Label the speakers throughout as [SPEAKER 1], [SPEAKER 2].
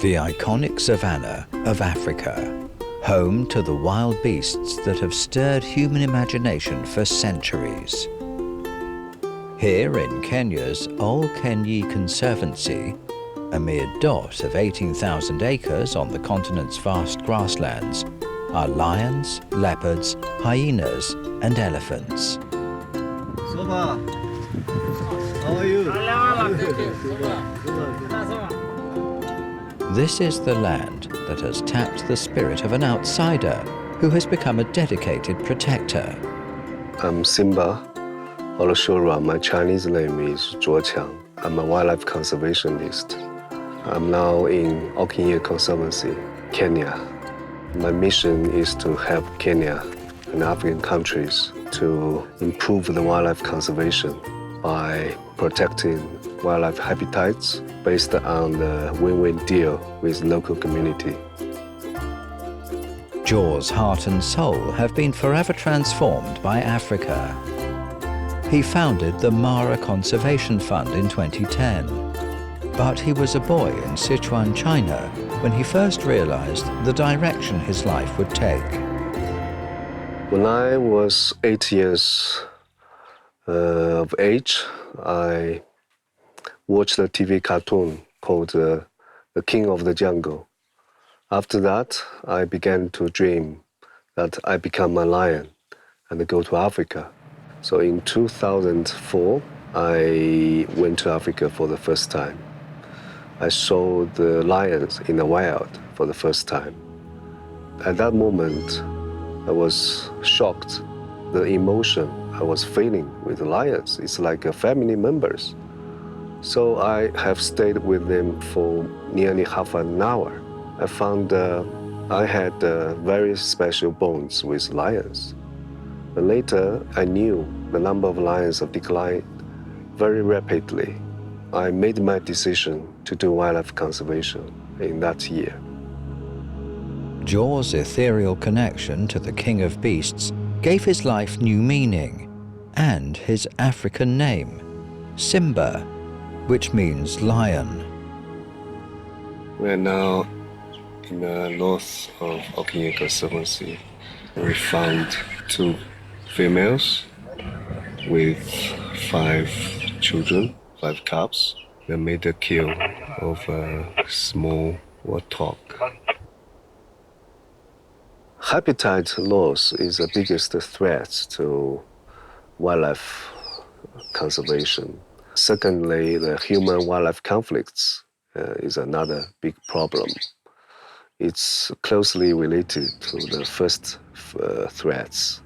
[SPEAKER 1] The iconic savanna of Africa, home to the wild beasts that have stirred human imagination for centuries. Here in Kenya's Ol Kenyi Conservancy, a mere dot of 18,000 acres on the continent's vast grasslands, are lions, leopards, hyenas and elephants.
[SPEAKER 2] Soba, how are you?
[SPEAKER 1] This is the land that has tapped the spirit of an outsider who has become a dedicated protector.
[SPEAKER 3] I'm Simba Oloshora. My Chinese name is Zhuo Qiang. I'm a wildlife conservationist. I'm now in Ol Kenyi Conservancy, Kenya. My mission is to help Kenya and African countries to improve the wildlife conservation by protecting wildlife habitats based on the win-win deal with local community.
[SPEAKER 1] Zhuo's heart and soul have been forever transformed by Africa. He founded the Mara Conservation Fund in 2010. But he was a boy in Sichuan, China, when he first realized the direction his life would take.
[SPEAKER 3] When I was 8 years of age, I watched a TV cartoon called The King of the Jungle. After that, I began to dream that I become a lion and go to Africa. So in 2004, I went to Africa for the first time. I saw the lions in the wild for the first time. At that moment, I was shocked. The emotion I was feeling with the lions is like a family members. So I have stayed with them for nearly half an hour. I found I had very special bonds with lions. But later, I knew the number of lions have declined very rapidly. I made my decision to do wildlife conservation in that year.
[SPEAKER 1] Zhuo's ethereal connection to the King of Beasts gave his life new meaning, and his African name, Simba, which means lion.
[SPEAKER 3] We are now in the north of Ol Kenyi Conservancy. We found 2 females with 5 children, 5 cubs. We made a kill of a small warthog. Habitat loss is the biggest threat to wildlife conservation. Secondly, the human-wildlife conflicts is another big problem. It's closely related to the first threats,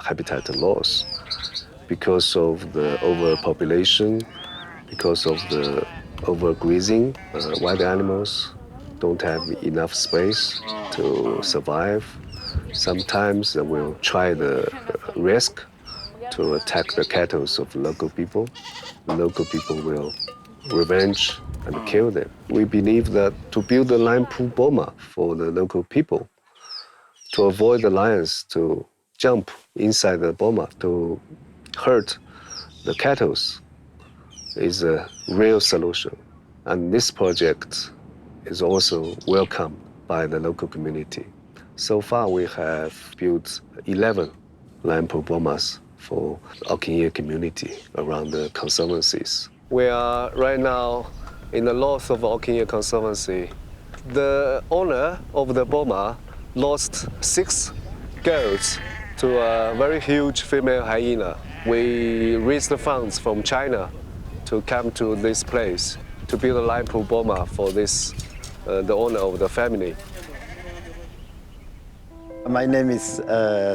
[SPEAKER 3] habitat loss, because of the overpopulation, because of the overgrazing. Wild animals don't have enough space to survive. Sometimes they will try the risk to attack the cattle of local people. The local people will revenge and kill them. We believe that to build a lion pool boma for the local people, to avoid the lions to jump inside the boma to hurt the cattle, is a real solution. And this project is also welcomed by the local community. So far, we have built 11 lion pool bomas for Ol Kenyi community around the conservancies. We are right now in the north of Ol Kenyi Conservancy. The owner of the boma lost 6 girls to a very huge female hyena. We raised the funds from China to come to this place to build a lion pool boma for this, the owner of the family.
[SPEAKER 4] My name is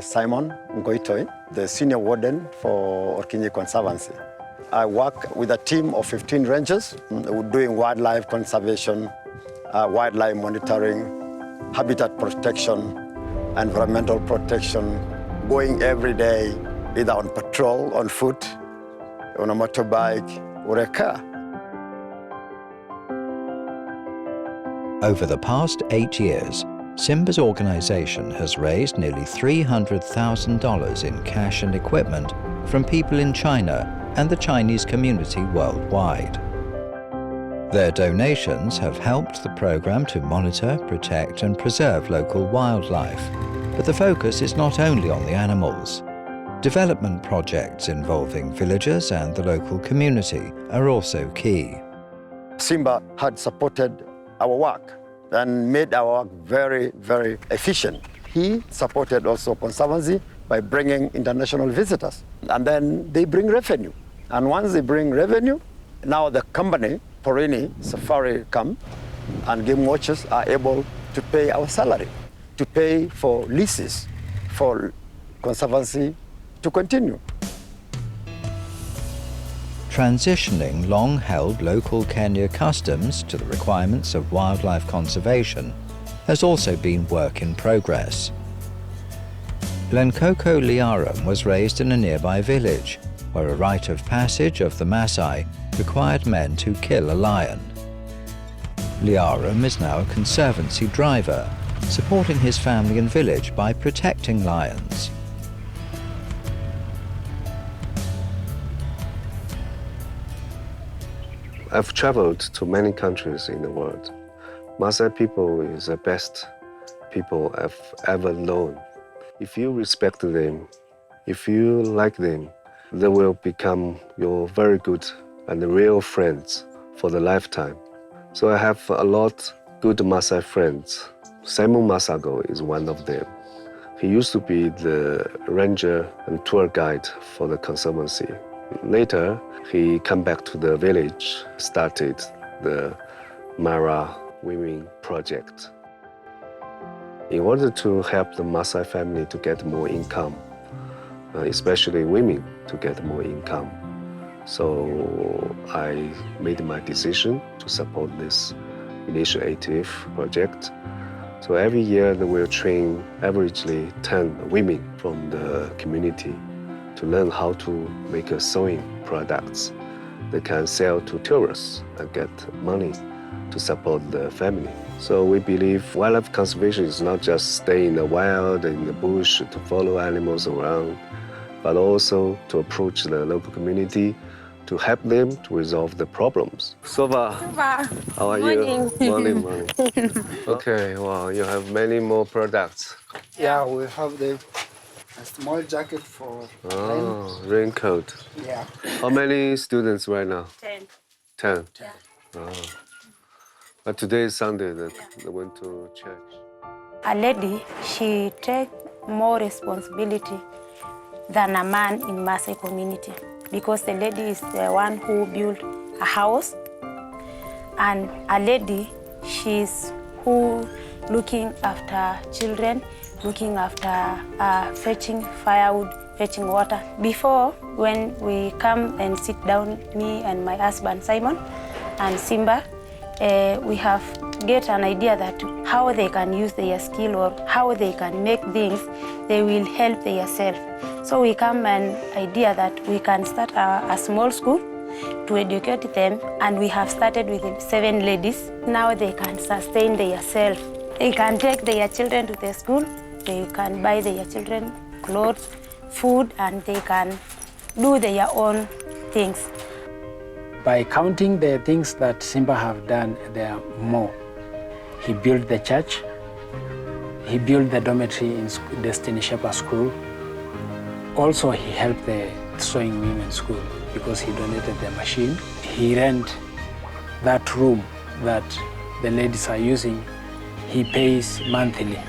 [SPEAKER 4] Simon Ngoitoi, the senior warden for Ol Kenyi Conservancy. I work with a team of 15 rangers doing wildlife conservation, wildlife monitoring, habitat protection, environmental protection, going every day either on patrol, on foot, on a motorbike, or a car.
[SPEAKER 1] Over the past 8 years, Simba's organization has raised nearly $300,000 in cash and equipment from people in China and the Chinese community worldwide. Their donations have helped the program to monitor, protect and preserve local wildlife. But the focus is not only on the animals. Development projects involving villagers and the local community are also key.
[SPEAKER 4] Simba had supported our work and made our work very, very efficient. He supported also Conservancy by bringing international visitors. And then they bring revenue. And once they bring revenue, now the company, Porini Safari come and game watchers are able to pay our salary, to pay for leases, for Conservancy to continue.
[SPEAKER 1] Transitioning long-held local Kenya customs to the requirements of wildlife conservation has also been work in progress. Lenkoko Liaram was raised in a nearby village, where a rite of passage of the Maasai required men to kill a lion. Liaram is now a conservancy driver, supporting his family and village by protecting lions.
[SPEAKER 3] I've traveled to many countries in the world. Maasai people is the best people I've ever known. If you respect them, if you like them, they will become your very good and real friends for the lifetime. So I have a lot good Maasai friends. Simon Masago is one of them. He used to be the ranger and tour guide for the Conservancy. Later, he came back to the village, started the Mara Women Project. In order to help the Maasai family to get more income, especially women to get more income, so I made my decision to support this initiative project. So every year they will train averagely 10 women from the community to learn how to make sewing products they can sell to tourists and get money to support the family. So we believe wildlife conservation is not just stay in the wild, in the bush, to follow animals around, but also to approach the local community to help them to resolve the problems. Sova, how are you? Morning. Okay, wow, you have many more products.
[SPEAKER 5] Yeah, we have a small jacket for
[SPEAKER 3] Oh, raincoat.
[SPEAKER 5] Yeah.
[SPEAKER 3] How many students right now?
[SPEAKER 6] 10.
[SPEAKER 3] 10.
[SPEAKER 6] Yeah.
[SPEAKER 3] Oh. But today is Sunday that they went to church.
[SPEAKER 6] A lady, she takes more responsibility than a man in Maasai community because the lady is the one who built a house, and a lady, she's who looking after children, looking after fetching firewood, fetching water. Before, when we come and sit down, me and my husband Simon and Simba, we have get an idea that how they can use their skill or how they can make things, they will help themselves. So we come an idea that we can start a small school to educate them, and we have started with 7 ladies. Now they can sustain themselves. They can take their children to the school, they can buy their children clothes, food, and they can do their own things.
[SPEAKER 5] By counting the things that Simba have done, there are more. He built the church, he built the dormitory in Destiny Shepherd School. Also, he helped the sewing women's school because he donated the machine. He rent that room that the ladies are using, he pays monthly.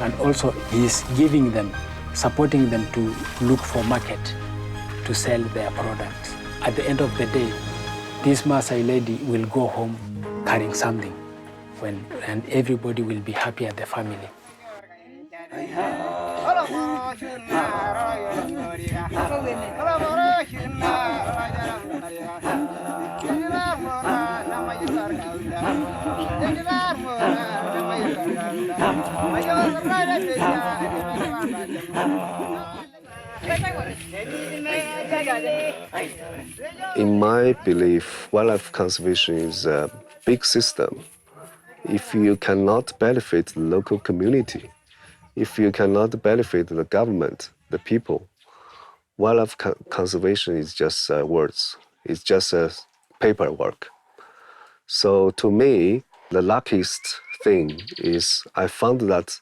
[SPEAKER 5] And also, he's giving them, supporting them to look for market to sell their products. At the end of the day, this Maasai lady will go home carrying something, and everybody will be happy at the family.
[SPEAKER 3] In my belief, wildlife conservation is a big system. If you cannot benefit the local community, if you cannot benefit the government, the people, wildlife conservation is just words. It's just paperwork. So to me, the luckiest thing is I found that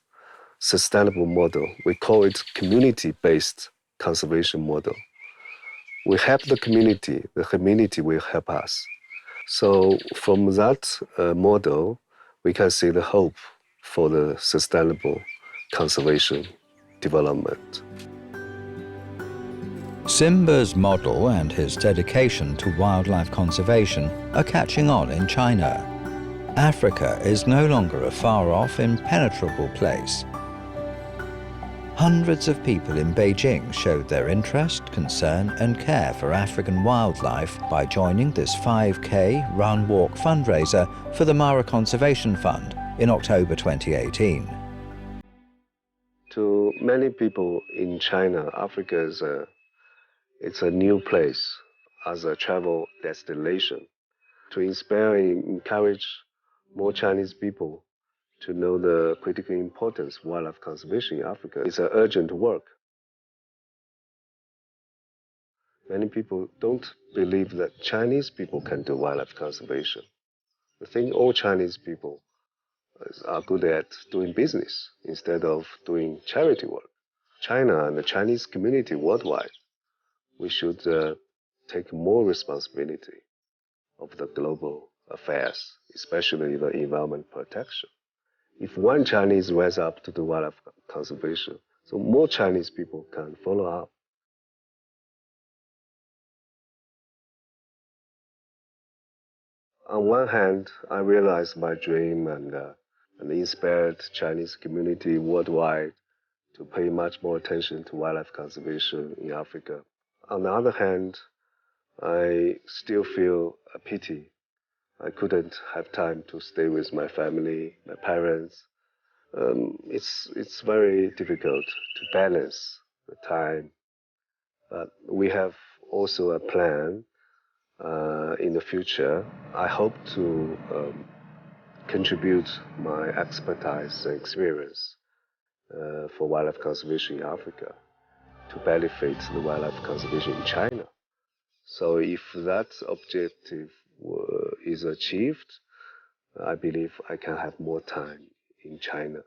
[SPEAKER 3] sustainable model. We call it community-based conservation model. We help the community will help us. So from that model, we can see the hope for the sustainable conservation development.
[SPEAKER 1] Simba's model and his dedication to wildlife conservation are catching on in China. Africa is no longer a far-off, impenetrable place. Hundreds of people in Beijing showed their interest, concern and care for African wildlife by joining this 5K run-walk fundraiser for the Mara Conservation Fund in October 2018.
[SPEAKER 3] To many people in China, Africa it's a new place as a travel destination. To inspire and encourage more Chinese people to know the critical importance of wildlife conservation in Africa is an urgent work. Many people don't believe that Chinese people can do wildlife conservation. They think all Chinese people are good at doing business instead of doing charity work. China and the Chinese community worldwide, we should take more responsibility of the global affairs, especially the environment protection. If one Chinese rises up to do wildlife conservation, so more Chinese people can follow up. On one hand, I realized my dream and inspired Chinese community worldwide to pay much more attention to wildlife conservation in Africa. On the other hand, I still feel a pity. I couldn't have time to stay with my family, my parents. It's very difficult to balance the time. But we have also a plan in the future. I hope to contribute my expertise and experience for wildlife conservation in Africa to benefit the wildlife conservation in China. So if that objective is achieved, I believe I can have more time in China.